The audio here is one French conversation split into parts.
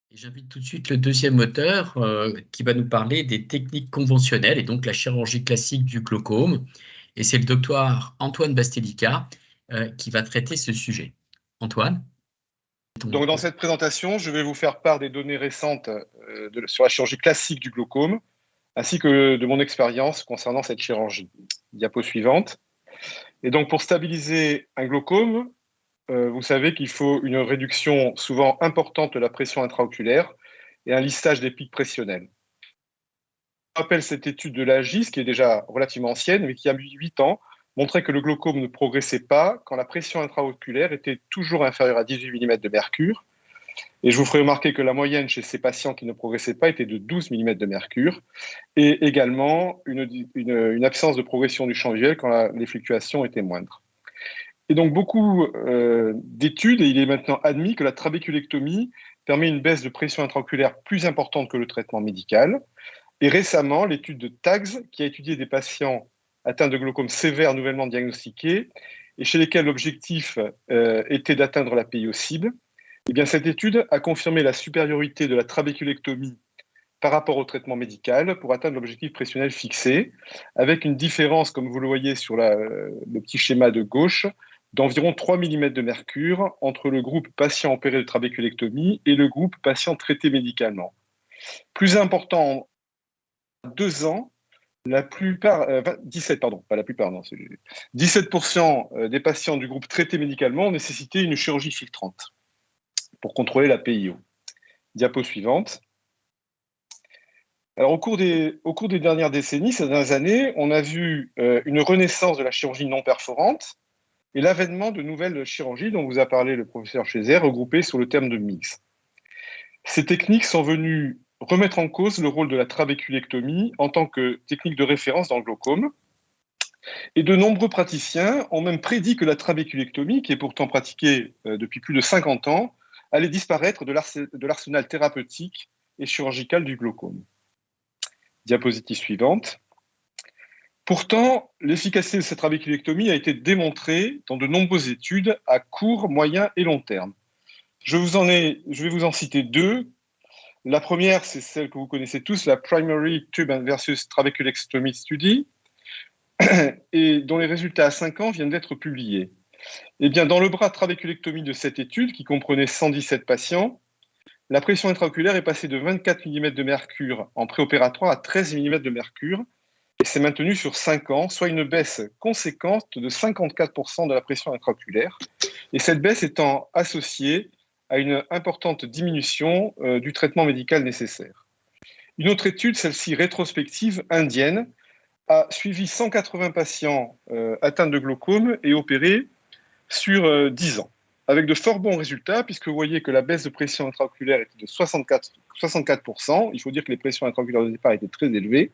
Et j'invite tout de suite le deuxième auteur qui va nous parler des techniques conventionnelles et donc la chirurgie classique du glaucome. Et c'est le docteur Antoine Bastelica qui va traiter ce sujet. Antoine, ton Donc, dans micro. cette présentation, je vais vous faire part des données récentes sur la chirurgie classique du glaucome, ainsi que de mon expérience concernant cette chirurgie. Diapo suivante. Et donc, pour stabiliser un glaucome, vous savez qu'il faut une réduction souvent importante de la pression intraoculaire et un lissage des pics pressionnels. Je rappelle cette étude de la GIS, qui est déjà relativement ancienne, mais qui a mis 8 ans, montrait que le glaucome ne progressait pas quand la pression intraoculaire était toujours inférieure à 18 mm de mercure. Et je vous ferai remarquer que la moyenne chez ces patients qui ne progressaient pas était de 12 mm de mercure, et également une absence de progression du champ visuel quand les fluctuations étaient moindres. Et donc beaucoup d'études, et il est maintenant admis que la trabéculectomie permet une baisse de pression intraoculaire plus importante que le traitement médical. Et récemment, l'étude de TAGS, qui a étudié des patients atteints de glaucome sévère nouvellement diagnostiqués, et chez lesquels l'objectif était d'atteindre la PIO cible, eh bien, cette étude a confirmé la supériorité de la trabéculectomie par rapport au traitement médical pour atteindre l'objectif pressionnel fixé, avec une différence, comme vous le voyez sur le petit schéma de gauche, d'environ 3 mm de mercure entre le groupe patient opéré de trabéculectomie et le groupe patient traité médicalement. Plus important, en 2 ans, la plupart, 17, pardon, pas la plupart, non, 17% des patients du groupe traité médicalement ont nécessité une chirurgie filtrante pour contrôler la PIO. Diapo suivante. Alors, au cours des dernières décennies, ces dernières années, on a vu une renaissance de la chirurgie non perforante et l'avènement de nouvelles chirurgies dont vous a parlé le professeur Chézet, regroupées sous le terme de MIGS. Ces techniques sont venues remettre en cause le rôle de la trabéculectomie en tant que technique de référence dans le glaucome. Et de nombreux praticiens ont même prédit que la trabéculectomie, qui est pourtant pratiquée depuis plus de 50 ans, allait disparaître de l'arsenal thérapeutique et chirurgical du glaucome. Diapositive suivante. Pourtant, l'efficacité de cette trabéculectomie a été démontrée dans de nombreuses études à court, moyen et long terme. Je vais vous en citer deux. La première, c'est celle que vous connaissez tous, la Primary Tube versus Trabeculectomy Study, et dont les résultats à 5 ans viennent d'être publiés. Eh bien, dans le bras trabéculectomie de cette étude, qui comprenait 117 patients, la pression intraoculaire est passée de 24 mm de mercure en préopératoire à 13 mm de mercure, et s'est maintenue sur 5 ans, soit une baisse conséquente de 54% de la pression intraoculaire, et cette baisse étant associée à une importante diminution du traitement médical nécessaire. Une autre étude, celle-ci rétrospective indienne, a suivi 180 patients atteints de glaucome et opérés sur 10 ans, avec de fort bons résultats, puisque vous voyez que la baisse de pression intraoculaire était de 64%. Il faut dire que les pressions intraoculaires de départ étaient très élevées.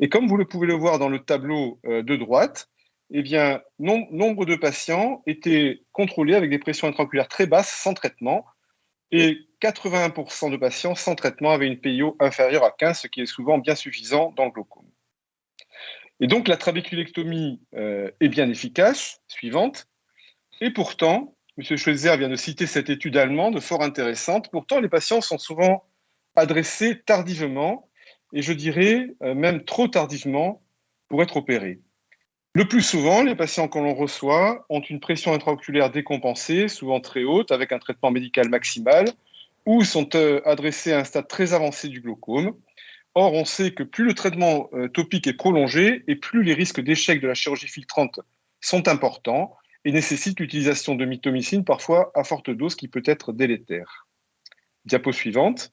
Et comme vous pouvez le voir dans le tableau de droite, eh bien, nombre de patients étaient contrôlés avec des pressions intraoculaires très basses sans traitement, et 81% de patients sans traitement avaient une PIO inférieure à 15, ce qui est souvent bien suffisant dans le glaucome. Et donc, la trabéculectomie est bien efficace, suivante, et pourtant, M. Schweitzer vient de citer cette étude allemande fort intéressante, pourtant les patients sont souvent adressés tardivement, et je dirais même trop tardivement pour être opérés. Le plus souvent, les patients que l'on reçoit ont une pression intraoculaire décompensée, souvent très haute, avec un traitement médical maximal, ou sont adressés à un stade très avancé du glaucome. Or, on sait que plus le traitement topique est prolongé et plus les risques d'échec de la chirurgie filtrante sont importants et nécessitent l'utilisation de mitomycine, parfois à forte dose, qui peut être délétère. Diapo suivante.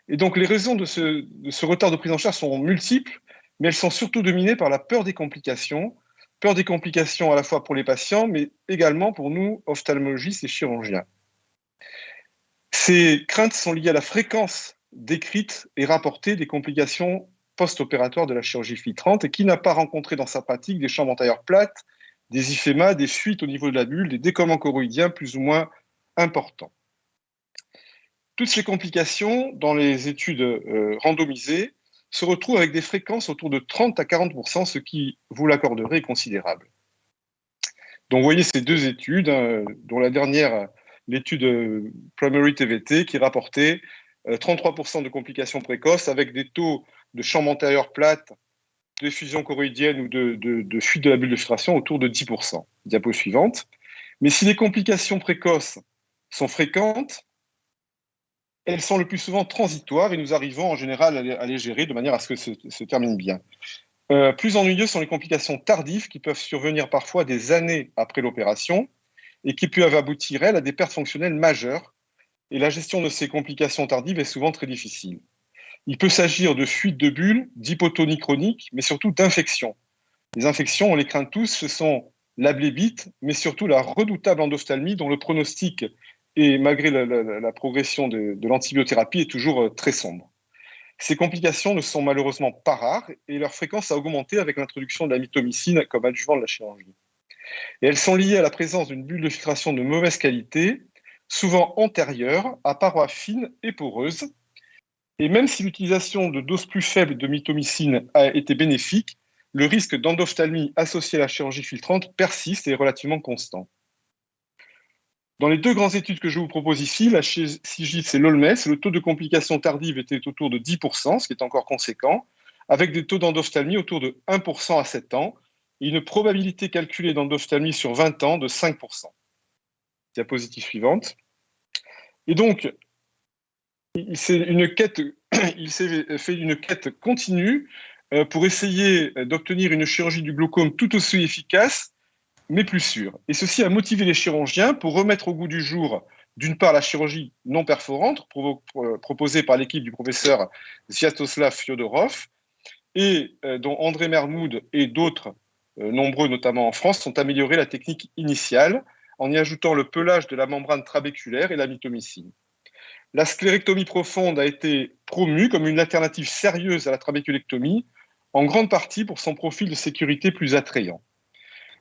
Et donc, les raisons de ce retard de prise en charge sont multiples, mais elles sont surtout dominées par la peur des complications à la fois pour les patients, mais également pour nous, ophtalmologistes et chirurgiens. Ces craintes sont liées à la fréquence décrite et rapportée des complications post-opératoires de la chirurgie filtrante, et qui n'a pas rencontré dans sa pratique des chambres antérieures plates, des iphémas, des fuites au niveau de la bulle, des décollements choroïdiens plus ou moins importants. Toutes ces complications, dans les études randomisées, se retrouvent avec des fréquences autour de 30 à 40%, ce qui, vous l'accorderez, est considérable. Donc, vous voyez ces deux études, dont la dernière, l'étude Primary TVT, qui rapportait 33% de complications précoces avec des taux de chambre antérieure plate, de fusion choroïdienne ou de fuite de la bulle de filtration autour de 10%. Diapo suivante. Mais si les complications précoces sont fréquentes, elles sont le plus souvent transitoires et nous arrivons en général à les gérer de manière à ce que se termine bien. Plus ennuyeux sont les complications tardives qui peuvent survenir parfois des années après l'opération et qui peuvent aboutir, elles, à des pertes fonctionnelles majeures. Et la gestion de ces complications tardives est souvent très difficile. Il peut s'agir de fuite de bulles, d'hypotonie chronique, mais surtout d'infections. Les infections, on les craint tous, ce sont la blébite, mais surtout la redoutable endophthalmie dont le pronostic, et malgré la progression de l'antibiothérapie, est toujours très sombre. Ces complications ne sont malheureusement pas rares et leur fréquence a augmenté avec l'introduction de la mitomycine comme adjuvant de la chirurgie. Et elles sont liées à la présence d'une bulle de filtration de mauvaise qualité, souvent antérieure, à parois fines et poreuses. Et même si l'utilisation de doses plus faibles de mitomycine a été bénéfique, le risque d'endophthalmie associé à la chirurgie filtrante persiste et est relativement constant. Dans les deux grandes études que je vous propose ici, la CIGIS et l'OLMES, le taux de complications tardives était autour de 10%, ce qui est encore conséquent, avec des taux d'endophthalmie autour de 1% à 7 ans et une probabilité calculée d'endophthalmie sur 20 ans de 5%. Diapositive suivante. Et donc, il s'est fait une quête continue pour essayer d'obtenir une chirurgie du glaucome tout aussi efficace, mais plus sûre. Et ceci a motivé les chirurgiens pour remettre au goût du jour, d'une part, la chirurgie non perforante proposée par l'équipe du professeur Sviatoslav Fyodorov, et dont André Mermoud et d'autres, nombreux notamment en France, ont amélioré la technique initiale en y ajoutant le pelage de la membrane trabéculaire et la mitomycine. La sclérectomie profonde a été promue comme une alternative sérieuse à la trabéculectomie, en grande partie pour son profil de sécurité plus attrayant.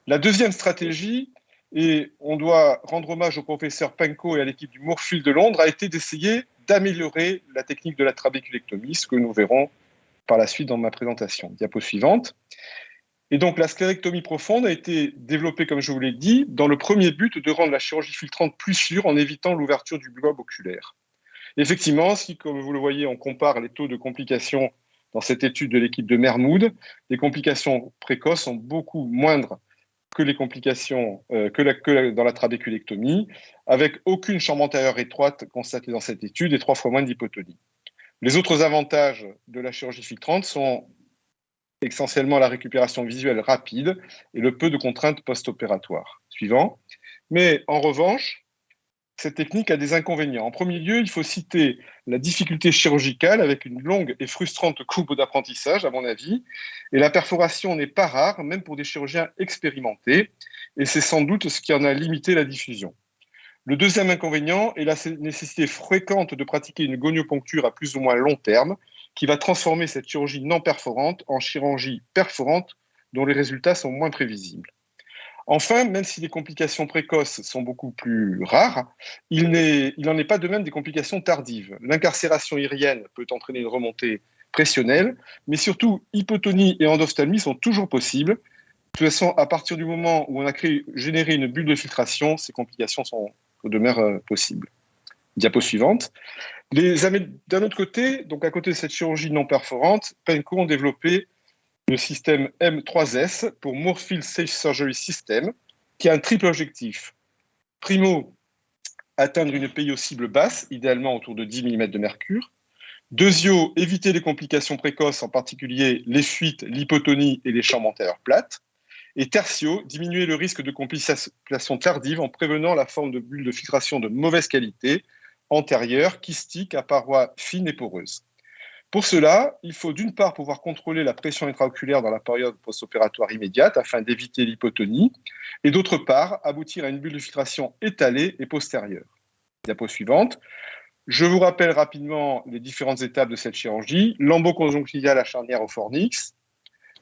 La deuxième stratégie, et on doit rendre hommage au professeur Penko et à l'équipe du Moorfield de Londres, a été d'essayer d'améliorer la technique de la trabéculectomie, ce que nous verrons par la suite dans ma présentation. Diapo suivante. Et donc la sclérectomie profonde a été développée, comme je vous l'ai dit, dans le premier but de rendre la chirurgie filtrante plus sûre en évitant l'ouverture du globe oculaire. Effectivement, si, comme vous le voyez, on compare les taux de complications dans cette étude de l'équipe de Mermoud, les complications précoces sont beaucoup moindres que les complications dans la trabéculectomie, avec aucune chambre antérieure étroite constatée dans cette étude et 3 fois moins d'hypotonie. Les autres avantages de la chirurgie filtrante sont essentiellement la récupération visuelle rapide et le peu de contraintes post-opératoires. Suivant. Mais en revanche, cette technique a des inconvénients. En premier lieu, il faut citer la difficulté chirurgicale avec une longue et frustrante courbe d'apprentissage, à mon avis. Et la perforation n'est pas rare, même pour des chirurgiens expérimentés. Et c'est sans doute ce qui en a limité la diffusion. Le deuxième inconvénient est la nécessité fréquente de pratiquer une gonioponcture à plus ou moins long terme, qui va transformer cette chirurgie non perforante en chirurgie perforante, dont les résultats sont moins prévisibles. Enfin, même si les complications précoces sont beaucoup plus rares, il n'en est pas de même des complications tardives. L'incarcération irienne peut entraîner une remontée pressionnelle, mais surtout, hypotonie et endophthalmie sont toujours possibles. De toute façon, à partir du moment où on a généré une bulle de filtration, ces complications demeurent possibles. Diapo suivante. D'un autre côté, donc à côté de cette chirurgie non perforante, Penko ont développé le système M3S pour Moorfield Safe Surgery System, qui a un triple objectif. Primo, atteindre une PIO cible basse, idéalement autour de 10 mm de mercure. Deuxio, éviter les complications précoces, en particulier les fuites, l'hypotonie et les chambres antérieures plates. Et tertio, diminuer le risque de complications tardives en prévenant la forme de bulle de filtration de mauvaise qualité, antérieure, kystique, à parois fines et poreuses. Pour cela, il faut d'une part pouvoir contrôler la pression intraoculaire dans la période post-opératoire immédiate afin d'éviter l'hypotonie, et d'autre part, aboutir à une bulle de filtration étalée et postérieure. Diapo suivante. Je vous rappelle rapidement les différentes étapes de cette chirurgie. Lambeau-conjonctival à charnière au fornix,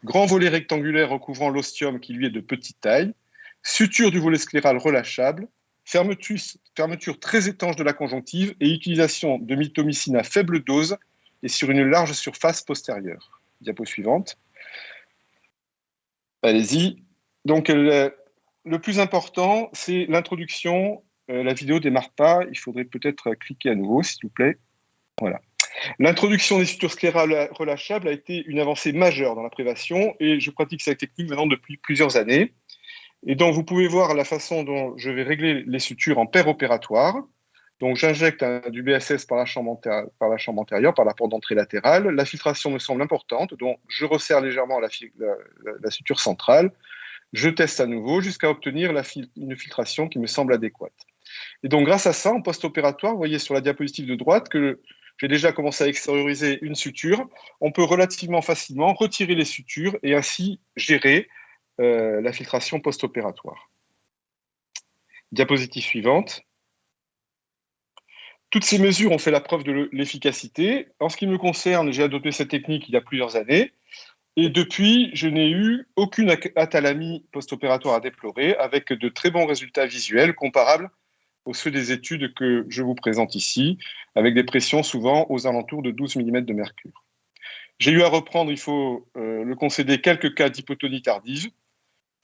grand volet rectangulaire recouvrant l'ostium qui lui est de petite taille, suture du volet scléral relâchable, fermeture très étanche de la conjonctive et utilisation de mitomycine à faible dose et sur une large surface postérieure. Diapo suivante. Allez-y. Donc, le plus important, c'est l'introduction. La vidéo ne démarre pas. Il faudrait peut-être cliquer à nouveau, s'il vous plaît. Voilà. L'introduction des sutures sclérales relâchables a été une avancée majeure dans la prévention et je pratique cette technique maintenant depuis plusieurs années. Et donc, vous pouvez voir la façon dont je vais régler les sutures en paire opératoire. Donc, j'injecte du BSS par la chambre antérieure, par la porte d'entrée latérale. La filtration me semble importante, donc je resserre légèrement la suture centrale. Je teste à nouveau jusqu'à obtenir une filtration qui me semble adéquate. Et donc, grâce à ça, en post-opératoire, vous voyez sur la diapositive de droite que j'ai déjà commencé à extérioriser une suture. On peut relativement facilement retirer les sutures et ainsi gérer la filtration post-opératoire. Diapositive suivante. Toutes ces mesures ont fait la preuve de l'efficacité. En ce qui me concerne, j'ai adopté cette technique il y a plusieurs années. Et depuis, je n'ai eu aucune atalamie post-opératoire à déplorer, avec de très bons résultats visuels comparables aux ceux des études que je vous présente ici, avec des pressions souvent aux alentours de 12 mm de mercure. J'ai eu à reprendre, il faut le concéder, quelques cas d'hypotonie tardive,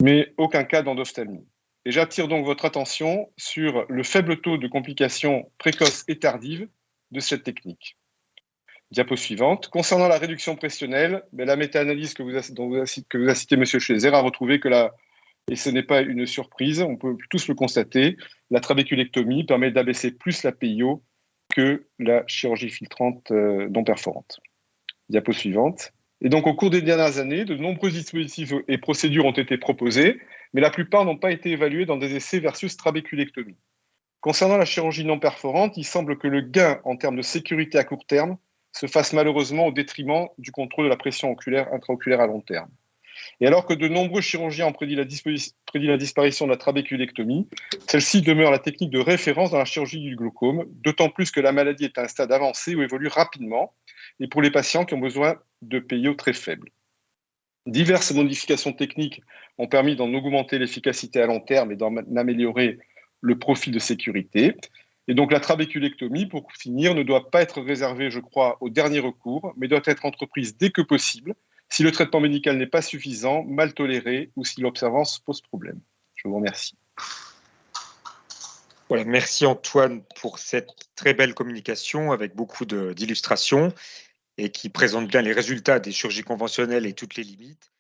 mais aucun cas d'endophthalmie. Et j'attire donc votre attention sur le faible taux de complications précoces et tardives de cette technique. Diapo suivante. Concernant la réduction pressionnelle, la méta-analyse que vous a cité M. Schleyser a retrouvé que et ce n'est pas une surprise, on peut tous le constater, la trabéculectomie permet d'abaisser plus la PIO que la chirurgie filtrante non perforante. Diapo suivante. Et donc, au cours des dernières années, de nombreux dispositifs et procédures ont été proposés, mais la plupart n'ont pas été évalués dans des essais versus trabéculectomie. Concernant la chirurgie non perforante, il semble que le gain en termes de sécurité à court terme se fasse malheureusement au détriment du contrôle de la pression intraoculaire à long terme. Et alors que de nombreux chirurgiens ont prédit la disparition de la trabéculectomie, celle-ci demeure la technique de référence dans la chirurgie du glaucome, d'autant plus que la maladie est à un stade avancé où évolue rapidement, et pour les patients qui ont besoin de PIO très faibles. Diverses modifications techniques ont permis d'en augmenter l'efficacité à long terme et d'en améliorer le profil de sécurité. Et donc la trabéculectomie, pour finir, ne doit pas être réservée, je crois, au dernier recours, mais doit être entreprise dès que possible, si le traitement médical n'est pas suffisant, mal toléré ou si l'observance pose problème. Je vous remercie. Voilà, merci Antoine pour cette très belle communication avec beaucoup d'illustrations et qui présente bien les résultats des chirurgies conventionnelles et toutes les limites.